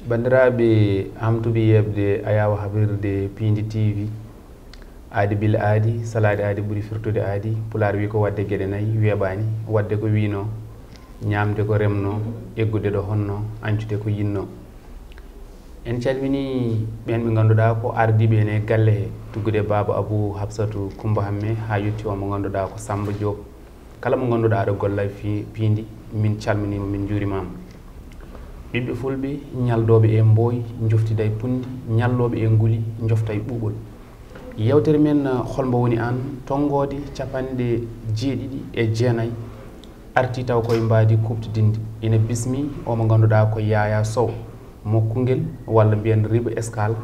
bandiraɓe hamtuɓe yebde ayawa habirde Piindi TV aadi bila aadi salade aadi ɓuuri firtude aadi pulaar wi ko wadde gueɗe nayyi weeɓani wadde ko wino ñamde ko remno eggude ɗo honno ancude ko yinno. En calmini ɓen ɓe ganduɗa ko ardiɓe ene galle he tuggude baba Abou Habsatou Coumba Hamme ha yetti o mo ganduɗa ko Samba Diop kala mo ganduɗa aɗa golla Piindi min calminima min juurimama. ɓiɓɓe fulɓe ñaldoɓe e mbooy joftida e pundi ñalloɓe e nguli jofta e ɓuuɓol. yewtere men holmbo woni an tongode capanɗe 7 arti taw koye mbadi kuɓtodinde ina bismi omo ganduɗa ko Yahya Sow mo Koungheul walla mbiyen Riba Escale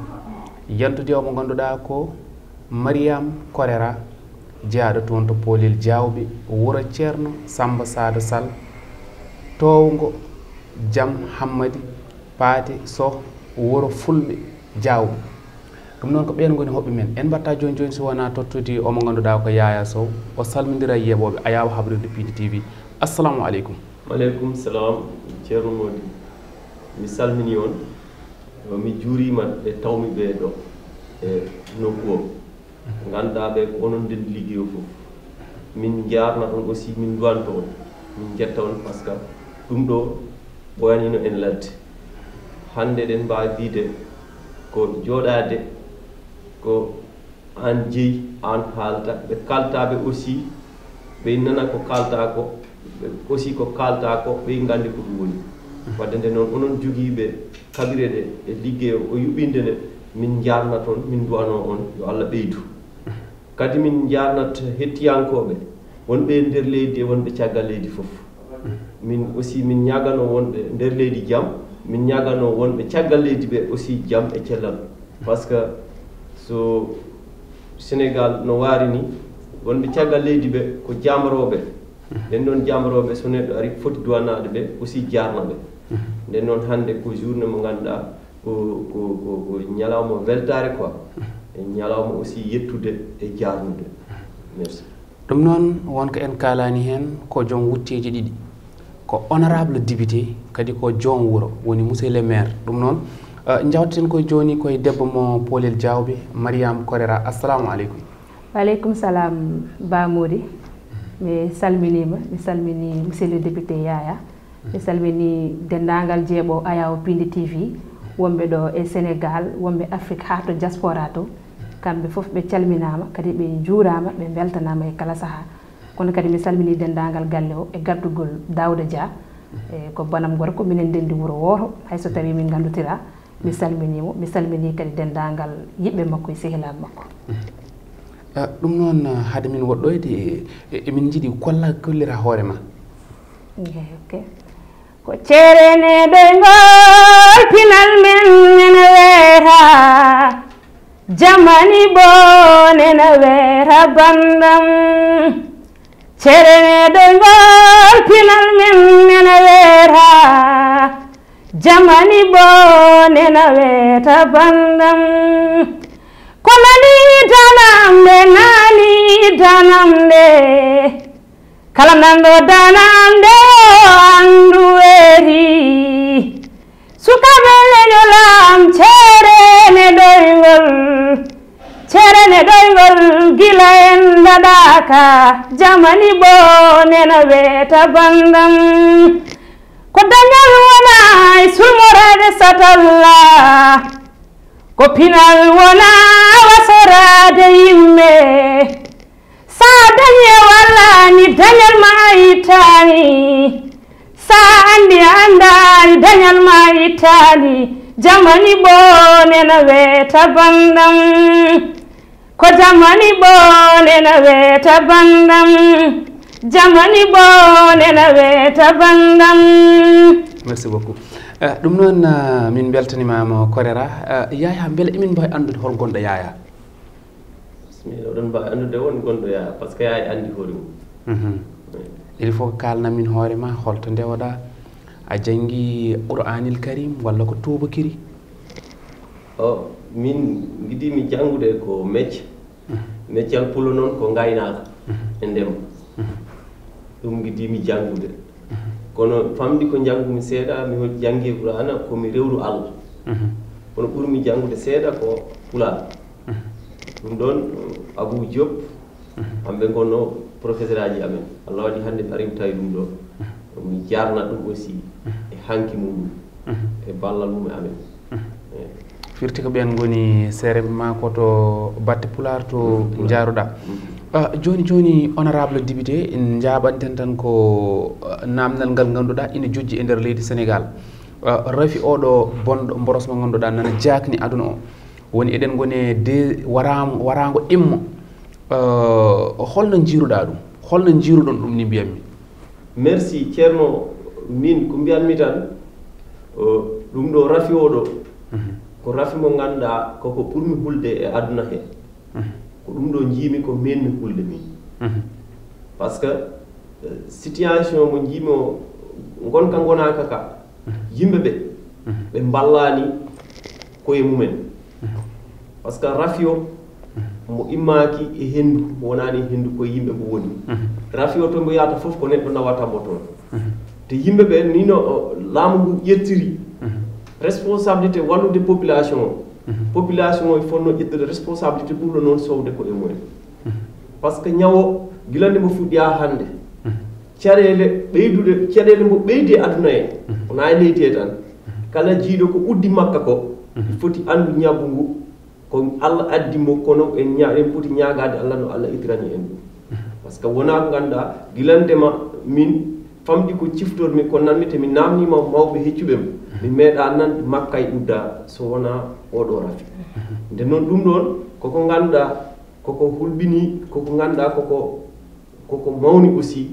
yantude omo ganduɗa ko Mariame Correa jeyaɗo toon to Polel Diawɓe wuro ceerno Samba Sada Sall towgo Jam Hammadi Paate Sow wuro Fulɓe Diawɓe. ɗum noon ko ɓen goni hoɓɓe men en mbatta joni joni so wona tottude omo ganduɗa ko Yahya Sow o salmodira e yeɓoɓe ayawa habrude Piindi TV. assalamu aleykum. waaleykum salam ceerno Modi mi salmini on mi juurima e tawmi ɓe ɗo e nokku o ganduɗa ɓe ko onon nden ligguey o fof min jarna on aussi min duwanto on min jetta on par ce que ɗum ɗo ɓoyanino en ladde hande ɗen mbawi wiide ko jooɗade ko an jeeyi an haalta ɓe kaltaɓe aussi ɓe nana ko kalta ko aussi ko kalta ko ɓe gandi ko ɗum woni wadde nde noon onon joguiɓe kaɓire ɗe e ligguey o yuɓɓinde nde min jarnat on min duwano on yo Allah ɓeydu kadi min jarnat hettiyankoɓe wonɓe e nder leydi e wonɓe caggal leydi foof min aussi min ñagano wonɓe nder leydi jaam min ñagano wonɓe caggal leydi ɓe aussi jaam e cellal par ce que so Sénégal no waari ni wonɓe caggal leydi ɓe ko jamaroɓe nden noon jamaroɓe so neɗɗo ari foti duwanaɗe ɓe aussi jarnaɓe nden noon hande ko journée mo ganduɗa ko ñalawma weltare quoi e ñalawma aussi yettude e jarnude. Merci. ɗum noon wonko en kalani hen ko joom wutteji ɗiɗi ko honorable député kadi ko joom wuuro woni monsieur le maire. ɗum noon jawten koye joni koye debbo mo Polel Diawɓe Mariame Correa. assalamu aleykum. waaleykum salam Ba Modi mi salminima mi salmini monsieur le député Yahya mi salmini dendagal jeeɓo ayawo Piindi TV wonɓe ɗo e Sénégal wonɓe Afrique ha to diaspora to kamɓe foof ɓe calminama kadi ɓe juurama ɓe beltanama e kala saaha kono kadi mi salmini dendagal galle o e gardugol Daouda Dia e ko banam gorko minen dendi wuuro woto hayso tawi min gandutira mi salminimo mi salmini kadi dendagal yiɓɓe makko e sehilaɓe makko. ɗum noon haade min woɗɗoyde emin jiiɗi kollira hoore ma. ok ko ceerene ɗoygol pinal men nena weera jamani bo nena weera bandam ceerene ɗoygol pinal men nena weera jamani bo nena weera bandam ko nani danamde nani danamde kala nanɗo danamde o andu weeri sukaɓe leñolam ceerene ɗoygol gila en daɗaka jamani bo nena weeta bandam ko dañal wona e sulmorade satalla ko pinal wona wasorade yimɓe sa dañe wallani dañal ma ittani sa andi andani dañal ma ittani jamani bo nena weeta bandam ko jamani bo nena weeta bandam jamani bo nena weeta bandam. merci beaucoup. ɗum noon min beltanimama Correa. Yahya beele emin mbawi andude hol gonɗo Yahya. bismillah oɗon mbawi andude won gonɗo Yahya par ce que Yahya andi hoore mum. il faut ko kalna min hoore ma holto ndewoɗa a jangi Qur'anil Karim walla ko tubakiri. o min giɗimi janggude ko mecce meccal pulo noon ko gaynaka e ndema ɗum giɗimi janggude kono famdi ko jangumi seeɗa mi hol jangi Qur'ana komi rewru Allah kono ɓurmi jangude seeɗa ko Pulaar ɗum ɗon Abou Diop hamɓe gonno professeur aji amen Allah waɗi hannde mi arimi tawi ɗum ɗo mi jarna ɗum aussi e hanki muɗum e ballal mum e amen firti ko ɓen goni seere ma koto batte Pulaar to jaaruɗa joni joni honorable député en jaɓanten tan ko namdal ngal ganduɗa ina jojji e nder leydi Sénégal rafi oɗo bonɗo boros mo ganduɗa nana jakni aduna o woni eɗen gone de warago immo holno jiiruɗa ɗum holno jiiruɗon ɗum ni mbiyatmi merci ceerno min ko mbiyanmi tan ɗum ɗo rafi oɗo ko rafi mo ganduɗa koko ɓurmi hulde e aduna he ko ɗum ɗo jiimi ko menmi hulde min par ce que situation mo jiimi o gonka gonaka ka yimɓe ɓe ɓe ballani koye mumen par ce que rafi o mo immaki e hendu wonani hendu koye yimɓe mo woni rafi o to mbo yata foof ko neɗɗo nawata mo toon te yimɓe ɓe nino laamu ngu ƴettiri responsabilité wallude population o population o e fonno ƴettude responsabilité ɓurɗo noon sowde ko e mumen par ce que ñawo gilande mo fuɗɗi ha hannde caɗele mbo ɓeydi e aduna he wona e leydi he tan kala jiiɗo ko uddi makka ko foti andu ñabbu ngu ko Allah addi mo kono en poti ñaagade Allah no Allah itirani en ɗum par ce que wona ko ganduɗa gilandema min famɗi ko ciftormi ko nanmi te mi namnima mawɓe heccuɓem mi meeɗa nande makka e udda so wona oɗo rafi nde noon ɗum ɗon koko ganduɗa koko hulɓini koko ganduɗa koko mawni aussi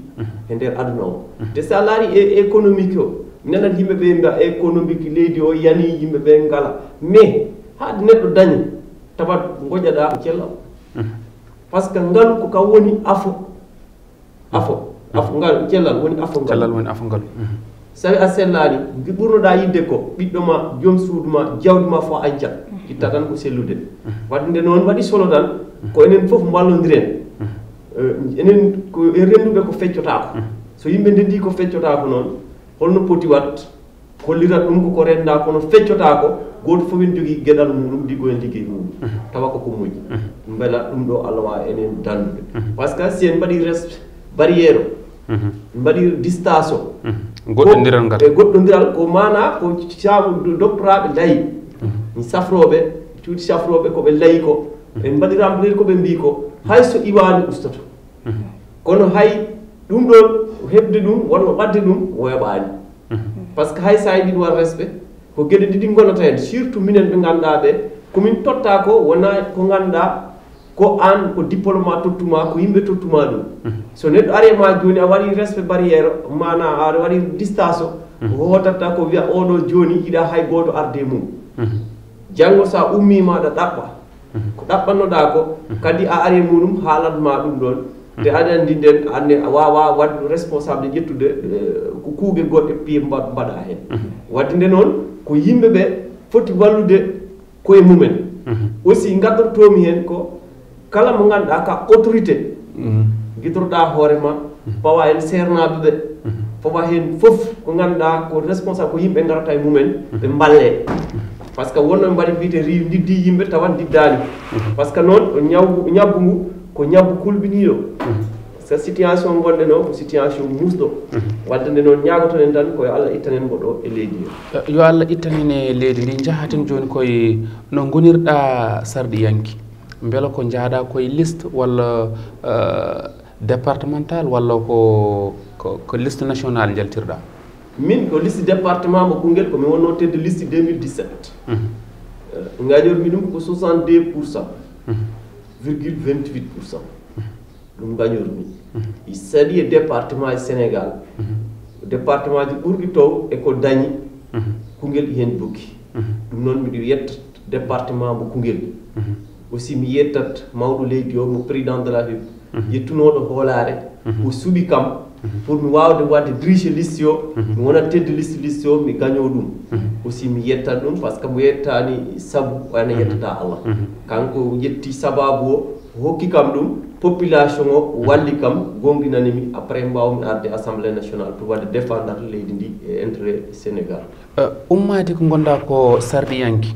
e nder aduna o te sa laari e économique o nenat yimɓeɓe mbiya économique leydi o yani yimɓeɓe ngala mais haade neɗɗo dañi tawat goƴaɗa ko cellal par ce que ngalu ko kam woni afo ngal cellal woni afo ngal sawi a sellani ɓurnoɗa yidde ko ɓiɗɗo ma joom suudu ma jawdi ma fo ancat itta tan ko sellude wadde nde noon waɗi solo tan ko enen foof mballodiren enen ko e renduɓe ko feccotako so yimɓe ndendi ko feccotako noon holno poti wat hollirat ɗum koko renda kono feccotako goto fof en jogui gueɗal muɗum liggo en liggey muɗum tawa koko moƴƴi beela ɗum ɗo Allah wawi enen dandude par ce que si en mbaɗi barriére o mbaɗi distance o goɗɗodiral ngal e goɗɗodiral ko mana ko sabu doctoraɓe layi safroɓe cuuɗi safroɓe koɓe layi ko en mbaɗi remplir koɓe mbi ko hay so iwani ustoto kono hay ɗum ɗon heɓde ɗum wonno ɓadde ɗum woyaɓani par ce que hay sa yiɗi ɗum respect ko gueɗe ɗiɗi gonata hen surtout minen ɓe ganduɗa ɓe komin totta ko wona ko ganduɗa ko an ko diplôme tottuma ko yimɓe tottuma ɗum so neɗɗo ari ma joni a waɗi respect barriére mana a waɗi distance o hotatta ko wiya oɗo joni yiɗa hay goto arde mum janggo sa ummima ɗa ɗaɓɓa ko ɗaɓɓannoɗa ko kadi a ari muɗum haalatma ɗum ɗon te aɗa andi nden anne a wawa wadde responsable ƴettude ko kuuɓe goɗɗe piye mbaɗa hen wadde nde noon ko yimɓeɓe foti wallude koye mumen aussi gaddortomi hen ko kala mo ganduɗa ka autorité guidoroɗa hoorema pawa hen sernaɓeɓe pawa hen foof ko ganduɗa ko responsable ko yimɓe garata e mumen ɓe balle par ce que wonno mbaɗi mbiyete diddi yimɓe tawan diddani par ce que noon ñabbu ngu ko ñabbu kulɓiniɗo so situation gonɗe no ko situation musɗo wadde nde noon ñagotonen tan koye Allah ittanen goɗo e leydi he yo Allah ittanen e leydi ndi jahaten joni koye no gonirɗa sarɗiyanki beela ko jaaɗa koye liste walla départemental walla ko liste national jaltirɗa min ko liste département mo Koungheul komi wonno tedde liste 2017 gañormi ɗum ko 62% virgule 28% ɗum gañormi saɗi e département e Sénégal département ji ɓurɗi tow eko dañi Koungheul hen bokki ɗum noon miɗo yetta département mo Koungheul aussi mi yettat mawɗo leydi o mo président de la République yettunoɗo hoolare o suuɓi kam pour mi wawde wadde dirige liste o mi wona tedde liste o mi gaño ɗum aussi mi yettat ɗum par ce que mo yettani saabu wana yettata Allah kanko yetti sababu o hokki kam ɗum population o walli kam gonginanimi après mbawmi arde assemblée nationale pour wadde défendre leydi ndi e intérêt Sénégal. Ummade ko gonda ko sardiyanki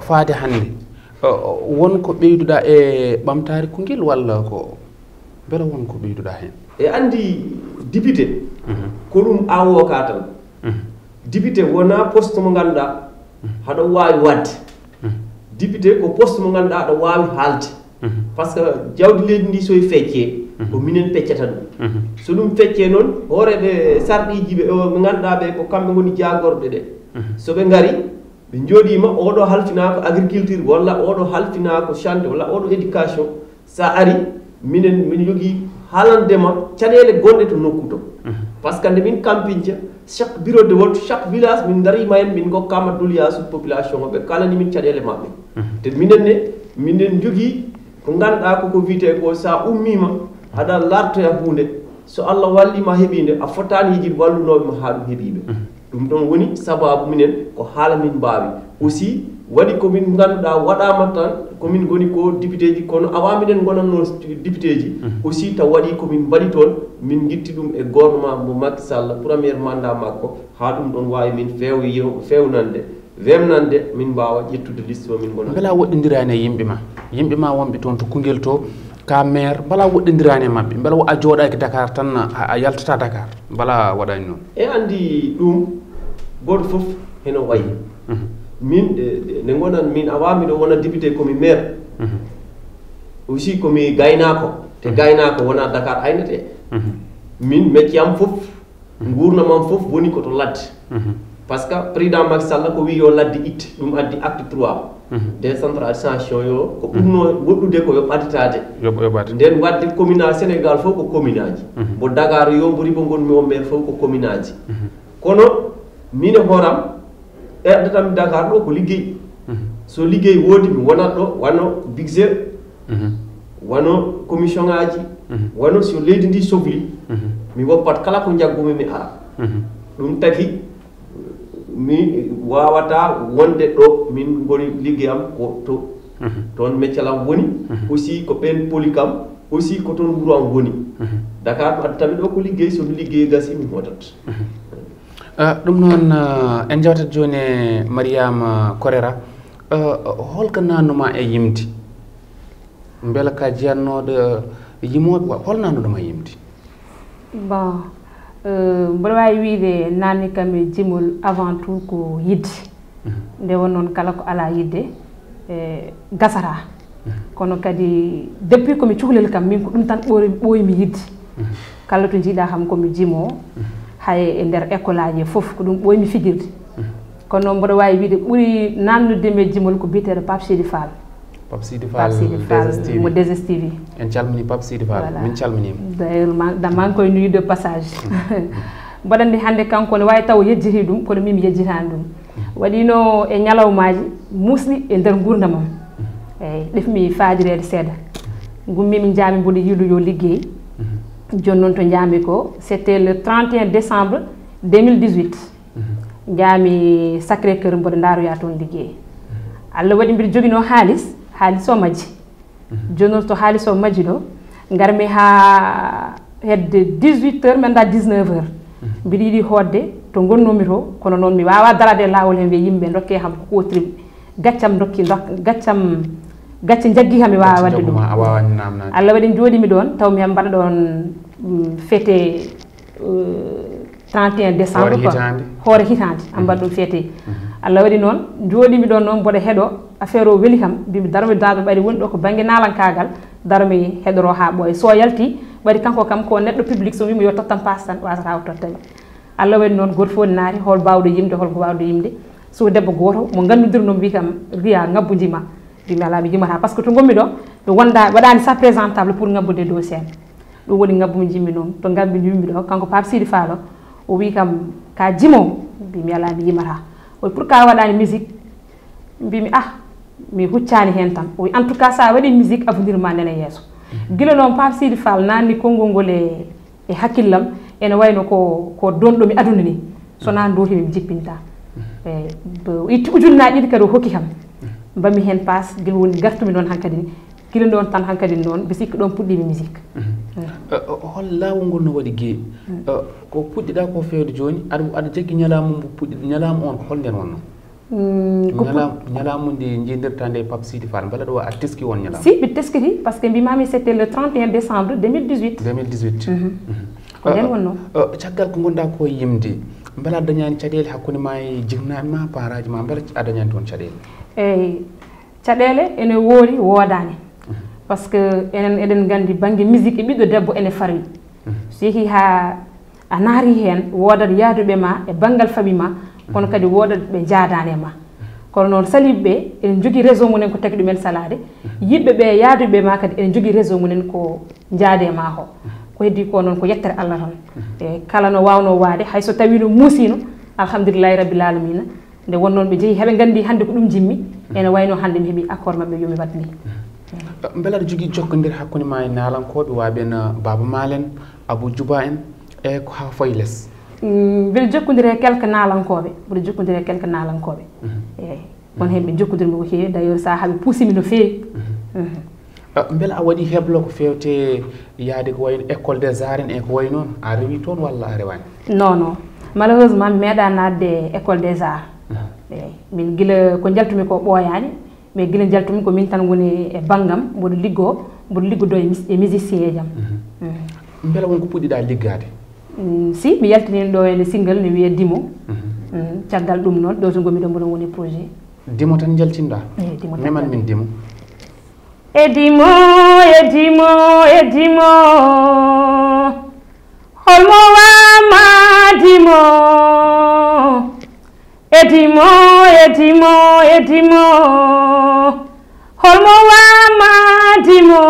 faade hande won ko ɓeyduɗa e ɓamtare kungel walla ko bela won ko ɓeyduɗa hen? E andi député ko ɗum awo ka tan. Député wona poste mo ganduɗa haɗo wawi wadde. Député ko poste mo ganduɗa aɗa wawi haalde. Par ce que jawdi leydi ndi soye feccee ko minen peccata ɗum. So ɗum feccee noon hooreɓe sarɗiji ɓe ɓe ganduɗa ɓe ko kamɓe goni jagorɓe ɗe. So ɓe ngari ɓe jooɗima oɗo halfina ko agriculture walla oɗo halfina ko chanté walla oɗo éducation sa ari min jogui haalandema caɗele gonɗe to nokku to. Par ce que nde min campinca chaque bureau de vote chaque village min darima hen min gokkama doliyasu population o ɓe kalani min caɗele maɓɓe. Te minen jogui ko ganduɗa koko wiyete ko sa ummima aɗa lartoya hunde so Allah wallima heeɓide a fotani yijid wallunoɓema ha ɗum heeɓiɓe. ɗum ɗon woni sababu minen ko haala min mbawi aussi waɗi komin ganduɗa waɗama tan komin goni ko député ji kono awa minen gonanno député ji aussi taw waɗi komin mbaɗi toon min guitti ɗum e gouvernement mo Macky Sall premier mandat makko ha ɗum ɗon wawi min fewnande wemnande min mbawa ƴettude liste o min gona bela woɗɗodirani e yimɓe ma wonɓe toon to Koungheul to ka maire bala woɗɗodirani e mabɓe bela a jooɗaki Dakar tan a yaltata Dakar bala waɗani noon e andi ɗum goto foof heno wayi min nde gonan min awamiɗo wona député komi maire aussi komi gaynako te gaynako wona Dakar aynete min métier am foof gurnamam foof woni koto ladde par ce que président Macky Sall ko wi yo ladde itte ɗum addi acte 3 décentralisation yo ko ɓurno woɗɗude ko yo ɓaɗitade nden wadde communal Sénégal fof ko commune aji mo Dakar yombori bo gonmi o maire fof ko commune aji kono min e hooram erdatami Dakar ɗo ko liggey so liggey woodi mi wonat ɗo wano budget wano commission ngaji wano so leydi ndi sohli mi woppat kala ko jaggumi mi ara ɗum taki mi wawata wonde ɗo min goni liggey am ko to toon meccalam woni aussi ko ɓen poli kam aussi ko toon wuro am woni Dakar addatami ɗo ko liggey somi liggey gasi mi hotat ɗum noon en jawtat joni e Mariame Correa holko nannuma e yimdi beela ka jiyannoɗo yimoɓe hol nannuɗoma yimdi bon mboɗo wawi wiide nanni kam e jimol avant tout ko yidde nde won noon kala ko ala yidde gasata kono kadi depuis komi cuhlel kam min ko ɗum tan ɓooyimi yidde kala to jiiɗa kam komi jimo hay e nder école aji fof ko ɗum ɓooymi fijirde kono mboɗo wawi wiide ɓuuri nannudemi e jimol ko biyeteɗo Pape Sidi Fall mo DSTV en calmini Pape Sidi Fall min calminima d'ailleurs man koye nuyu de passage mboɗandi hannde kanko ne wawi taw yejjiti ɗum kono min mi yejjitani ɗum waɗino e ñalawmaji musɗi e nder gurdamam eyyi ɗefmi faadirede seeɗa gummimi jaami mboɗo yiilu yo liggey joni noon to jaami ko c'était le 31 décembre 2018 jaami Sacré Cœur mboɗo daroya toon liggey Allah waɗi mbiɗa joguino haalis o majji joni noon to haalis o majji ɗo garmi ha hedde 18h menda 19h mbiɗa yiiɗi hodde to gonnomi to kono noon mi wawa darade e lawol hen wiya yimɓe dokke kam ko kotrimi gaccam gacce jaggi kam mi wawa wadde ɗum Allah waɗi jooɗimi ɗon taw mi mbaɗa ɗon fêté 31 décembre quoi hoore hitande am mbaɗa ɗum fêté Allah waɗi noon jooɗimi ɗon noon mboɗo heeɗo affaire o weeli kam mbimi daromi daado ɓayde woni ɗo ko banggue nalankagal daromi heɗoro ha ɓooya so yalti waɗi kanko kam ko neɗɗo public so wimo yo tottam passe tan wasata o tottami Allah waɗi noon goto fof naati hol bawɗo yimde holko wawɗo yimde so debbo goto mo gandudirnomi wi kam riya ngabbu jima mbimi ala mi jimata par ce que to gommi ɗo mi waɗani sa présentable pour ngabbude dossier ɗum woni ngabbumi jimmi noon to ngabbi jimmi ɗo kanko Pape Sidi Fall o wi kam ka jimo mbimi ala mi yimata o pour ka waɗani musique mbimi mi huccani hen tan o en tout cas sa waɗi musique avenir ma nene yeeso gila noon Pape Sidi Fall nanni konngol ngol e hakkillam ene wayno ko donɗomi aduna ni sona dootimi mi jippinta itti ujunnaji ɗiɗi kadi o hokki kam mbami hen passe gila woni gartumi noon hankkadi ni kila ɗon tan hankadi noon ɓe sikki ɗon puɗɗiɓe musique hol laawol ngol no waɗi gee ko puɗɗiɗa ko fewde joni aɗa jaggi ñalaamu mbo puɗɗiɗo ñalaamu on ko hol nden wonno ñalaamu nde jendirta nde Pape Sidi Fall mbele ɗo a teski won ñalaamu si ɓe teskiti par ce que mbimami c'était le 31 décembre 2018 ko nden wonno caggal ko gonɗa ko yimde mbele a dañani caɗele hakkude ma e jignaɓe ma paraji ma mbele a dañani toon caɗele eyyi caɗele ene woori woodani par ce que enen eɗen gandi banggue musique e ɓiɗɗo debbo ene faroyi so yeehi ha a naari hen woodat yaaduɓe ma e banggal famille ma kono kadi woodat ɓe jaadani e ma kono noon saliɓeɓe eɗen jogui réseau munen ko tagi ɗumen salade yiɓɓeɓe yaaduɓe ma kadi eɗen jogui réseau munen ko jaade e ma ko heddi ko noon ko yettere Allah tan e kala no wawno waade hayso tawi no muusino alhamdulillahi rabbil alamina nde wonnoon ɓe jeehi heɓe gandi hande ko ɗum jimmi ene wayno hande mi heeɓi accord mabɓe yomi wat ni beele aɗa jogui jokkodir hakkude ma e naalankoɓe waɓen Baba Malen Abou Djouba en e ko ha fayi less mbiɗa jokkodiri e quelque naalankoɓe mbiɗa jokkodiri e quelque naalankoɓe eyyi won hen ɓe jokkodirmi ko heewi d' ailleurs sa haaɓe puusimi no feewi beele a waɗi heblo ko fewte yaade ko wayno école des arts en e ko way noon a rewi toon walla a rewani non malheureusement mi meeɗa nadde école des arts eyyi min guila ko jaltumi ko ɓooyani mais guila jaltumi ko min tan woni e banggam mboɗo liggodo e musicien jam beele wonko puɗɗiɗa liggade si mi yaltini ɗo ene single ne wiye Dimo caggal ɗum noon ɗo to gomi ɗo mboɗo woni projet Dimo tan jaltinɗa meman min Dimo Dimo holmo wama Dimo Dimo holmo wama Dimo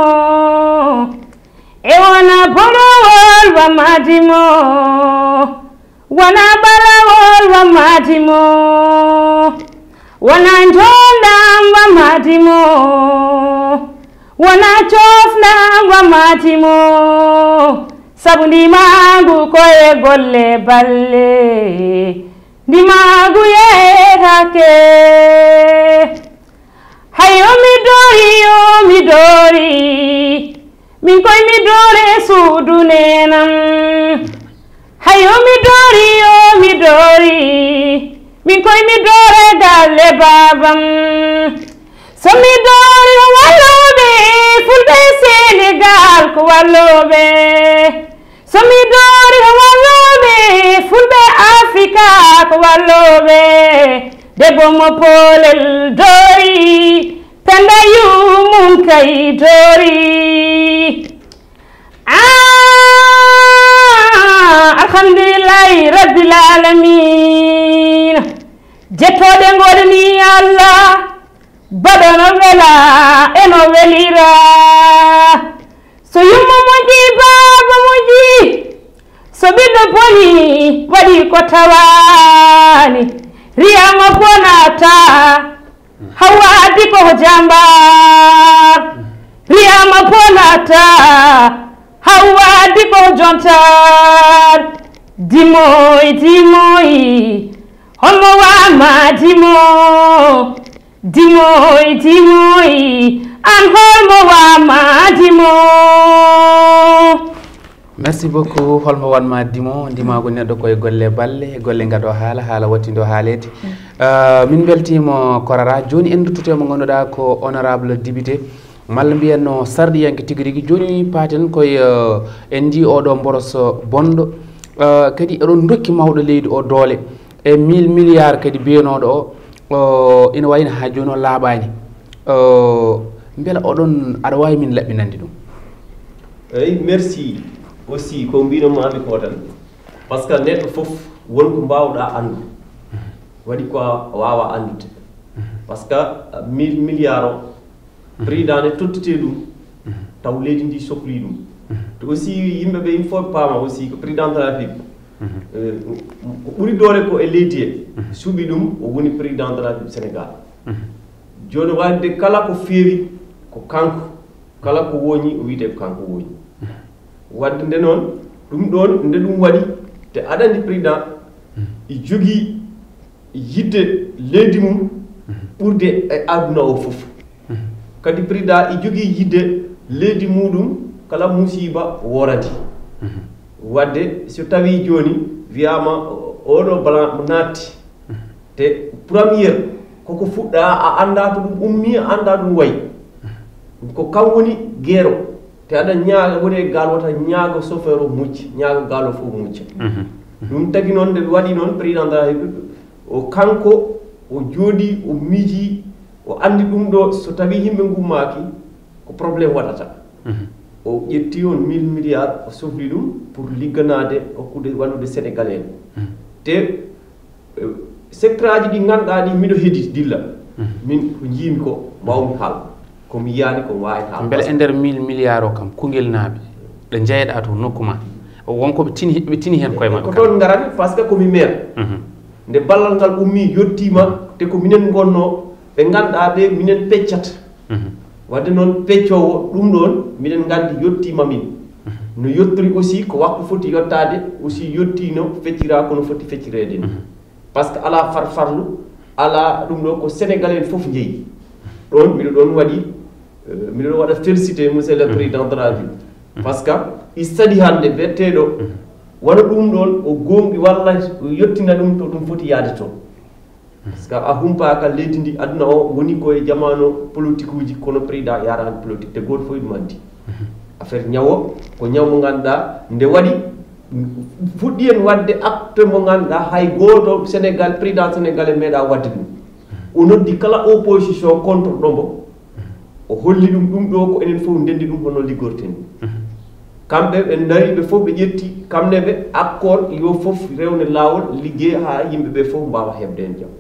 e wona borowol wama Dimo wona balawol wama Dimo wona jondam wama Dimo wona cofnam wama Dimo sabu ndimagu koye golle balle ndimagu yeetake hayo mi dori min koye mi dore suudu nenam hayo mi dori min koye mi dore galle babam so mi dori walloɓe fulɓe Sénégal ko walloɓe so mi dori walloɓe fulɓe Africa ko walloɓe debbo mo polel dori penda yumum kay dori alhamdulillahi rabbil alamin jettoɗe goɗani Allah baɗono wela eno welira so yumma moƴƴi baba moƴƴi so ɓiɗɗo boni waɗi ko tawani riyama bonata hawa addi ko jambar riyama bonata hawa addi ko jontar dimoy holmo wama dimoy an holmo wama Dimo merci beaucoup holmo wanma Dimo ndimago neɗɗo koye golle balle golle gaɗo haala wattido haalede min beltimo Correa joni en duttotemo ganduɗa ko honorable député malla mbiyenno sarɗiyanke tigui rigui joni paten koye en ji oɗo mboroso bonɗo kadi eɗon dokki mawɗo leydi o doole e 1000 milliards kadi biyanoɗo o ina wayno ha joni o laaɓani beela oɗon aɗa wawi min laɓɓinande ɗum eyyi merci aussi ko mbinomami ko tan par ce que neɗɗo foof wonko mbawɗa andu waɗi ko wawa andude par ce que 1000 milliards o président ne tottite ɗum taw leydi ndi sohli ɗum te aussi yimɓeɓe il faut paama aussi ko président de la république ko ɓuri doole ko e leydi he suuɓi ɗum o woni président de la république sénégal joni wadde kala ko feewi ko kanko kala ko woñi o wiyete ko kanko woñi wadde nde noon ɗum ɗon nde ɗum waɗi te aɗa andi président i jogii yidde leydi mum ɓurde e aduna o fof kadi président e jogui yidde leydi muɗum kala musiba worati wadde so tawi joni wiyama oɗo blanc natti te première koko fuɗɗa a anda to ɗum ummi a anda ɗum wayi ko kam woni guero te aɗa ñaaga woni gal wata ñaago chauffeur o mucca ñaago gal o fof mucca ɗum tagi noon nde waɗi noon président de la république o kanko o jooɗi o miiji o andi ɗum ɗo so tawi yimɓe gummaki ko probléme waɗata o ƴetti on 1000 milliards o sohli ɗum pour ligganade hokkude wallude sénégalais en te secteur aji ɗi ganduɗa ɗi miɗo heedi dilla min ko jiimi ko mbawmi haal komi yiyani komi wawi haal beele e nder 1000 milliards o kam kungel naaɓe ɗe jeeyɗa to nokku ma wonko ɓe tini hen koye maɓɓe ko toon garani par ce que komi maire nde ballal ngal ummi yettima te ko minen gonno ɓe ganduɗa ɓe minen peccata wadde noon peccowo ɗum ɗon minen gandi yettima min no yettori aussi ko waktu foti yettade aussi yettino feccira kono foti feccirede par ce que ala farfarlu ala ɗum ɗo ko sénégalais fof jeeyi ɗon miɗo ɗon waɗi miɗo ɗon waɗa félicité monsieur le président de la ville par ce que i sadi hande betteɗo wona ɗum ɗon o gonɗi walla yettina ɗum to ɗum foti yaade toon par ce que a humpaka leydi ndi aduna o woni koye jamano politique uji kono président yarani politique te goto fof ɗum andi affaire ñawo ko ñaw mo ganduɗa nde waɗi fuɗɗi en wadde acte mo ganduɗa hay goto sénégal président sénégalais meeɗa wadde ɗum o noddi kala opposition contre ɗombo o holli ɗum ɗo ko enen fof ndendi ɗum hono liggorten kamɓe ɓe dari ɓe fof ɓe ƴetti kamne ɓe accord yo fof rewne lawol liggey ha yimɓe ɓe fof mbawa hebde en jaam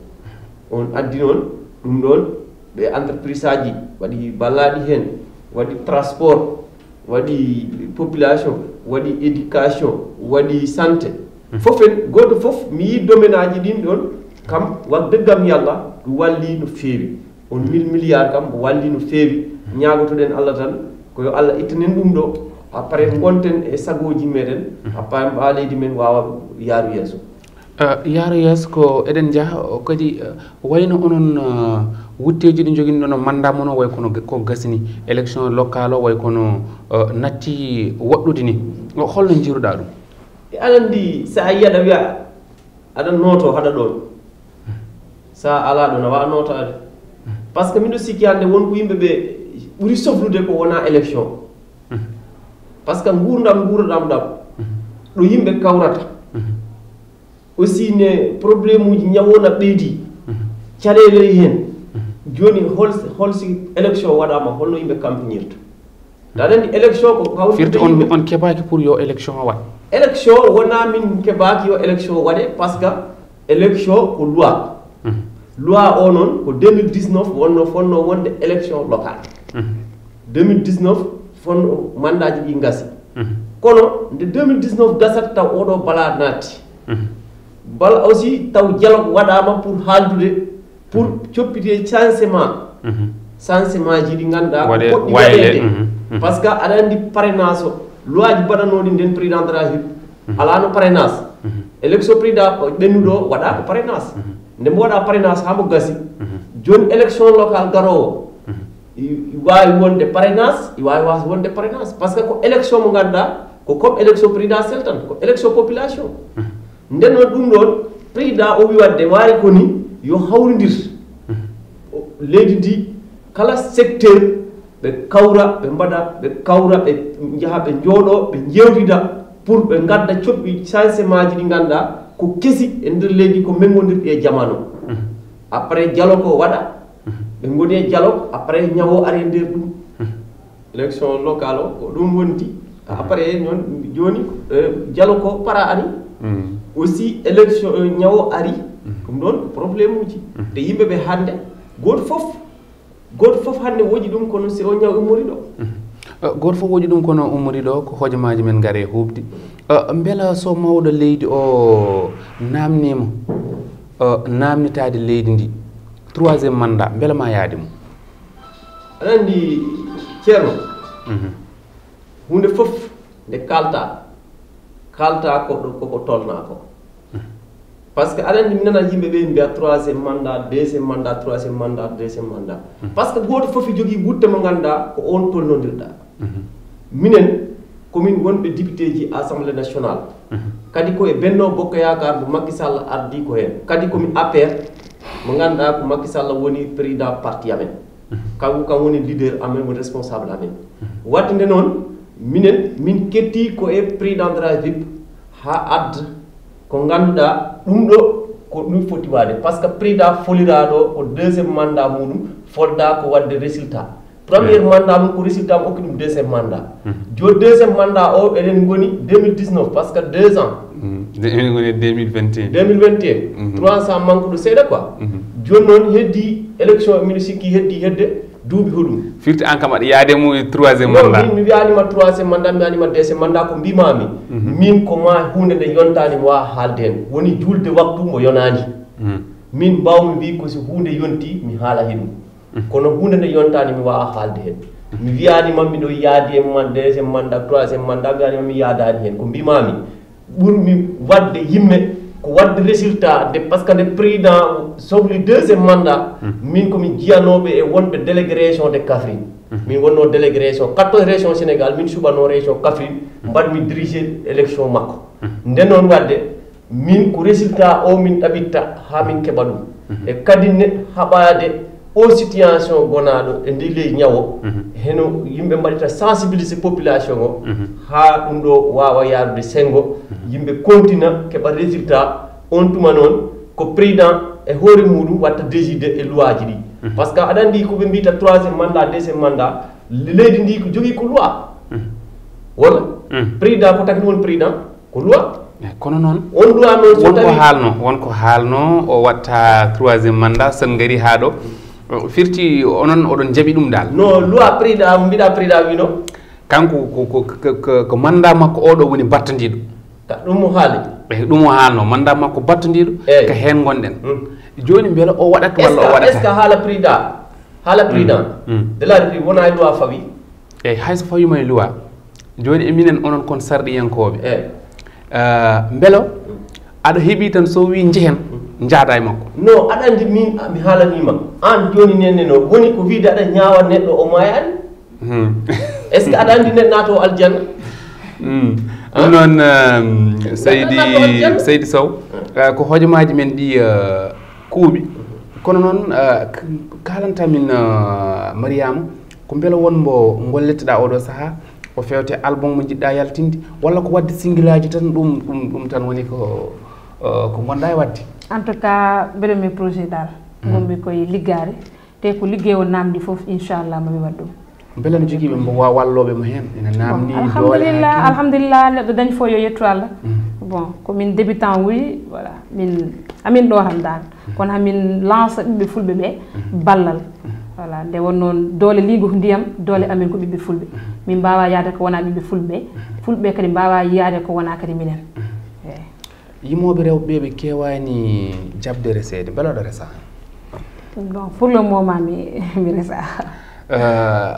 on addi noon ɗum ɗon ɓe entreprise aji waɗi ballaɗi hen waɗi transport waɗi population waɗi éducation waɗi santé fof en goto fof mi yi domaine aji ɗin ɗon kam wak dëggam yallah ɗum walli no feewi on 1000 milliards kam walli no feewi ñagotoɗen allah tan koyo allah ittanen ɗum ɗo après gonten e sagoji meɗen après mba leydi men wawa yaaru yesso yaaru yesso ko eɗen jaaha kadi wayno onon wutteji ɗi joguino no mandat mono way kono ko gasini élection locale o way kono natti woɗɗude ni holno jiruɗa ɗum aɗa andi sa yi aɗa wiya aɗa noto haɗa ɗon sa ala ɗon a wawa notade par ce que miɗo sikki hande wonko yimɓeɓe ɓuuri sohlude ko wona élection par ce que gurdam guraɗam ɗam ɗo yimɓe kawrata aussi ne probléme uji ñawona ɓeydi caɗele hen joni holsi élection waɗama holno yimɓe campagnirta aɗa andi élection ko kawfirte on keɓaki pour yo élection o waɗ élection wona min keɓaki yo élection waɗe par ce que élection ko loi loi o noon ko 2019 wonno fonno wonde élection locale 2019 fonno mandaji ɗi gasi kono nde 2019 gasat taw oɗo bala naati bala aussi taw dialogue waɗama pour haaldude pour coppite changement ji ɗi ganduɗa poɗɗi waɗede par ce que aɗa andi parrainage o loi ji mbaɗanoɗi nden président de la république alano parrainage élection président ɓennuɗo waɗa ko parrainage nde mo waɗa parrainage hamo gasi joni élection locale garowo wawi wonde parrainage i wawi wonde parrainage par ce que ko élection mo ganduɗa ko comme élection présidentielle tan ko élection population nden noon ɗum ɗon président o wi wadde wawi koni yo hawridir leydi ndi kala secteur ɓe kawra ɓe mbaɗa ɓe kawra ɓe jaaha ɓe jooɗo ɓe jewtida pour ɓe gadda coɓɓi changement ji ɗi ganduɗa ko kesi e nder leydi ko mengodirɗi e jamanu après dialogue o waɗa ɓe goni e dialogue après ñawo ari nder ɗum élection locale o ko ɗum wonti après noon joni dialogue o para ari aussi élection ñawo ari ɗum ɗon ko probléme uji te yimɓeɓe hande goto fof hande woji ɗum kono si o ñaw ummori ɗo goto fof woji ɗum kono ummori ɗo ko hojomaji men gaare hubde beela so mawɗo leydi o namnima namnitade leydi ndi 3e mandat beela ma yaade mum aɗa andi ceerno hunde fof nde kalta koko tolna ko parce que aɗa andi mi nana yimɓe ɓe mbiya 3e mandat 2e mandat 3e mandat 2e mandat par ce que goto fof jogui wutte mo ganduɗa ko on tolnodirɗa minen komin wonɓe député ji assemblée nationale kadi koye Benno Bokk Yakar mo Macky Sall ardi ko hen kadi komi APR mo ganduɗa ko Macky Sall woni président parti amen kanko kam woni leader amen woni responsable amen wadde nde noon minen min ketti ko e président de la République ha adda ko ganduɗa ɗum ɗo ko ɗum foti wade par ce que président foliraɗo ko 2e mandat muɗum folda ko wadde résultat premier mandat mum ko résultat mo hokki ɗum 2e mandat joni 2e mandat o eɗen goni 2019 par ce que 2 ans eɗen goni 2021 300 manque ɗo seeɗa quoi joni noon heddi élection mino sikki heddi hedde duuɓi hoɗum firti an kam aɗa yaademo 3e mandat mi wiyanima 3e mandat mi wiyanima 2e mandat ko mbimami min ko ma hunde nde yontani mi wawa haalde hen woni julde waktu mo yonani min mbawmi mbi ko so hunde yonti mi haala hen kono hunde nde yontani mi wawa haalde hen mi wiyanima miɗo yaadi e 2e mandat 3e mandat mi wiyanima mi yaadani hen ko mbimami ɓurmi wadde yimme ko wadde résultat de par ce que nde président sohli 2e mandat min komi jiyanoɓe e wonɓe délégué région de Kaffrine min wonno délégué région 14 région Sénégal min suɓano région Kaffrine mbaɗmi dirigé élection makko nden noon wadde min ko résultat o min ɗaɓitta ha min keɓa ɗum e kadi ne haɓade o situation gonaɗo e ndi ley ñawo heno yimɓe mbaɗita sensibilisé population o ha ɗum ɗo wawa yarude sengo yimɓe continue keɓa résultat on tuma noon ko président e hoore muɗum watta décidé e loi ji ɗi par ce que aɗa andi koɓe mbita 3e mandat 2e mandat leydi ndi ko jogui ko loi walla président ko taki woni président ko loi kono noon on loi noon wonko haalno o watta 3e mandat sen gari ha ɗo firti onon oɗon jaaɓi ɗum dal non loi président mbiɗa président wino kanko ko mandat makko oɗo woni battodiɗo ɗum mo haali ɗum o haalno mandat makko battodiɗo ko hen gonɗen joni beela o waɗat walla o waɗata est ce que haala président de la république wona e loi fawi eyyi hayso fawima e loi joni eminen onon kon sarɗiyankoɓe beelo aɗa heeɓi tan so wi jehen jaada e makko non aɗa andi min mi haalanima an joni nenne no woni ko wiide aɗa ñaawa neɗɗo o mayani est ce que aɗa andi neɗɗo nato aljanna ɗum noon seydi Sow ko hojomaji men ɗi kuuɓi kono noon kalantamin Mariame ko beela wonmo golletoɗa oɗo saaha o fewte album mo jiɗɗa yaltinde walla ko wadde single aji tan ɗum tan woni ko gonɗa e wadde en tout cas mbeɗo mi projet dal gommi koye liggare te ko liggey o namdi foof inchallah mami waɗ ɗum beele no joguiɓe mbo walloɓe mo hen ene namni alhamdulillah neɗɗo dañi fo yo yettu Allah bon komin débutant wuri voilà amin ɗo tan dal kono hamin lance ɓiɓɓe fulɓe ɓe ballal voilà nde won noon doole liigu ko ndiyam doole amin ko ɓiɓɓe fulɓe min mbawa yaade ko wona ɓiɓɓe fulɓe fulɓe kadi mbawa yiyade ko wona kadi minen yimoɓe rewɓe ɓe kewani jabde resede beele oɗo resa bon pour le moment mi resa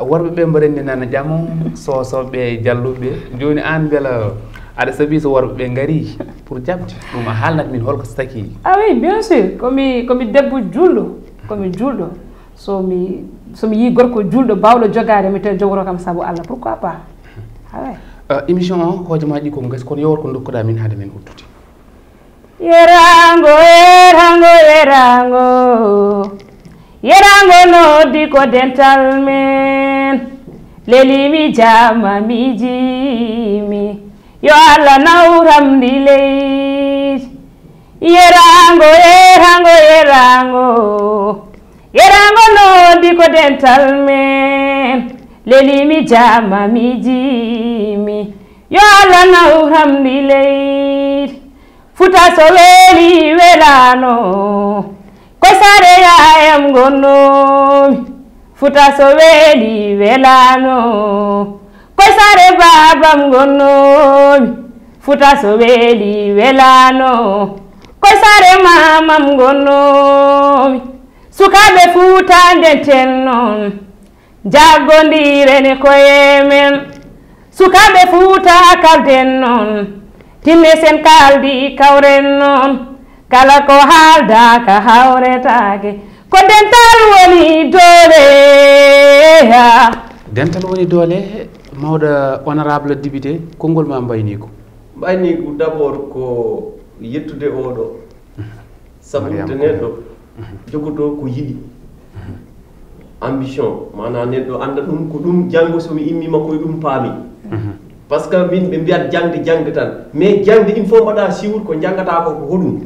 worɓe ɓe mbaɗenni nana jaamo sosoɓe jalluɓe joni an beela aɗa saabi so worɓe ɓe gaari pour jabde ɗum a haalnat min holko so taki ah oui bien sûr komi debbo julɗo komi julɗo somi yi gorko julɗo bawɗo jogade mi tawi jogoro kam saabu Allah pourquoi pas émission o hojomaji ko gasi kono yowor ko dokkuɗa min haade men uttude yerango noddi ko dental men lelimi jama mi jimi yo Allah nawramdi leydi yerango noddi ko dental men lelimi jama mi jimi yo Allah nawramdi leydi futa so weeli welano koye saare yayam gonnomi futa so weeli welano koye saare babam gonnomi futa so weeli welano koye saare mamam gonnomi sukaɓe futa ndenten noon jaggodirene koye men sukaɓe futa kalden noon tinne sen kaldi kawren noon kala ko haalda ka hawretake ko dental woni doole dental woni doole mawɗo honorable député konngol ma mbayni ko d' abord ko yettude oɗo sabu te neɗɗo jogoto ko yiɗi ambition mana neɗɗo anda ɗum ko ɗum janggo somi immima koye ɗum paami par ce que min ɓe mbiyat jangde tan mais jangde il faut mbaɗa siwr ko jangata ko hoɗum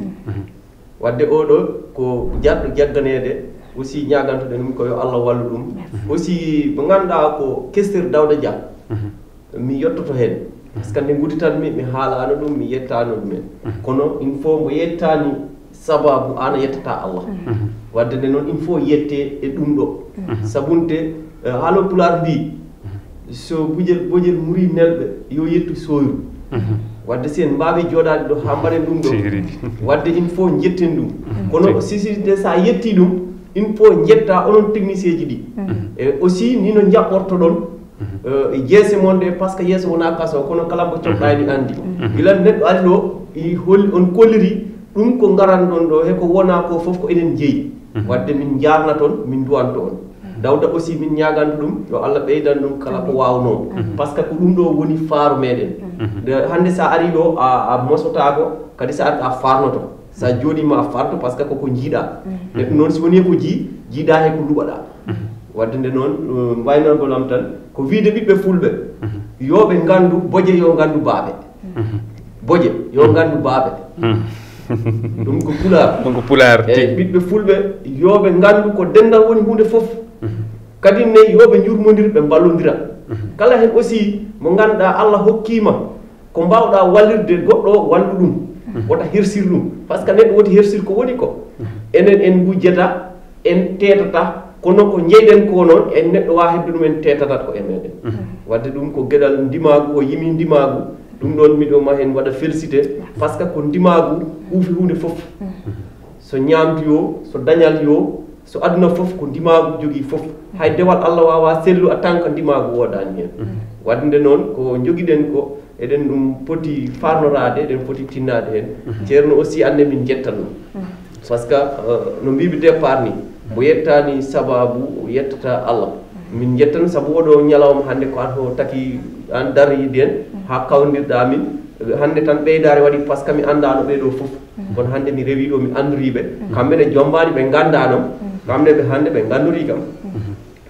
wadde oɗo ko jarɗo jagganede aussi ñagantoɗen ɗum ko yo Allah wallu ɗum aussi mo ganduɗa ko kestir Dawda Dia mi yettoto hen par ce que nde gudditanmi mi haalano ɗum mi yettano ɗumen kono il faut mo yettani sababu an yettata Allah wadde nde noon il faut yette e ɗum ɗo sabunte haalo Pulaar mbi so bojel muri nelɓe yo yettu soyru wadde si en mbawi joɗade ɗo ha mbaɗen ɗum ɗo wadde il faut jetten ɗum kono siside sa yetti ɗum il faut jetta onon technicien ji ɗi e aussi ni no jaɓɓorto ɗon jeese mon ɗe par ce que yeeso wona kaso kono kala mo coɗɗani andi gilan neɗɗo ari ɗo on kolliri ɗum ko garan ɗon ɗo heko wona ko foof ko enen jeeyi wadde min jarna toon min duwanto on Dawda aussi min ñaganto ɗum yo Allah ɓeydan ɗum kala ko wawno par ce que ko ɗum ɗo woni faaru meɗen hande sa ari ɗo a mosotako kadi sa ari a farnoto sa joɗima a farto par ce que koko jiiɗa neɗɗo noon si woni ko jiiɗa he ko luɓaɗa wadde nde noon mbaynorgolam tan ko wiide ɓiɓɓe fulɓe yoɓe gandu boje yo gandu baaɓe boje yo gandu baaɓe ɗum ko pulaar eyyi ɓiɓɓe fulɓe yoɓe gandu ko dendal woni hunde foof kadi ne yoɓe jurmodir ɓe ballodira kala hen aussi mo ganduɗa Allah hokkima ko mbawɗa wallirde goɗɗo wallu ɗum wota hersir ɗum par ce que neɗɗo woti hersir ko woni ko enen en gujjata en tetata kono ko jeyɗen ko noon en neɗɗo wawa hebde ɗumen tetatat ko e meɗen wadde ɗum ko gueɗal ndimagu ko yimi ndimagu ɗum ɗon miɗoma hen waɗa félicité par ce que ko ndimagu huufi hunde foof so ñamdu yo so dañal yo so aduna foof ko ndimagu jogui foof hay dewal Allah wawa sellu a tant que ndimagu woɗani hen wadde nde noon ko joguiɗen ko eɗen ɗum poti farnorade eɗen poti tinnade hen ceerno aussi ande min jettanno par ce que no mbiɓe départ ni mo yettani sababu yettata Allah min jettan saabu oɗo ñalawma hande ko an o taki an daride en ha kawdirɗa min hande tan ɓeydare waɗi par ce que mi andano ɓeɗo foof kono hande mi rewi ɗo mi andoriɓe kamɓene jombani ɓe gandanom kamɓe ɓe hande ɓe gandori kam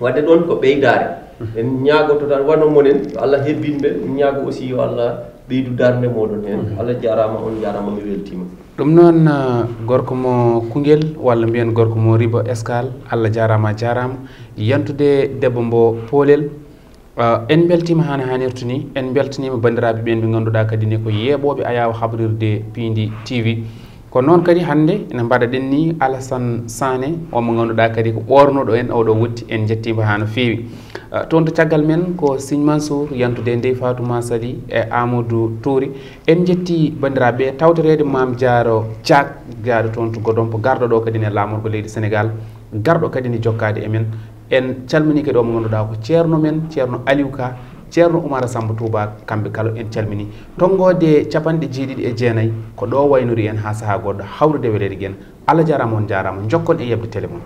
wadde ɗon ko ɓeydare en ñagoto tan wano monen yo Allah hebbinɓe min ñaago aussi yo Allah ɓeydu darde moɗon hen Allah jarama on jarama mi weltima ɗum noon gorko mo Koungheul walla mbiyen gorko mo Ribo Escale Allah jarama yantude debbo mbo Polel en beltima hane hanirtu ni en beltanima bandiraɓe ɓen ɓe ganduɗa kadi ne ko yeeɓoɓe ayawa habrirde Piindi TV ko noon kadi hande ene mbaɗaɗen ni Alassane Sané omo ganduɗa kadi ko ɓornoɗo en oɗo wotti en jettima ha no fewi toon to caggal men ko Signe Mansour yantude Ndeye Fatouma Sali e Amadou Touri en jetti bandiraɓe tawtorede Mame Diaro Diak jaaɗo toon to Godompo garɗo ɗo kadi ne lamorgo leydi Sénégal garɗo kadi ne jokkade e men en calmini kadi omo ganduɗa ko ceerno men ceerno Aliou Ka ceerno Oumar Samba Touba kamɓe kala en calmini tongode capanɗe jeeɗiɗi e jeenayyi ko ɗo waynori en ha saaha goɗɗo hawrude welede guen Allah jarama on jarama jokkon e yebde télé moon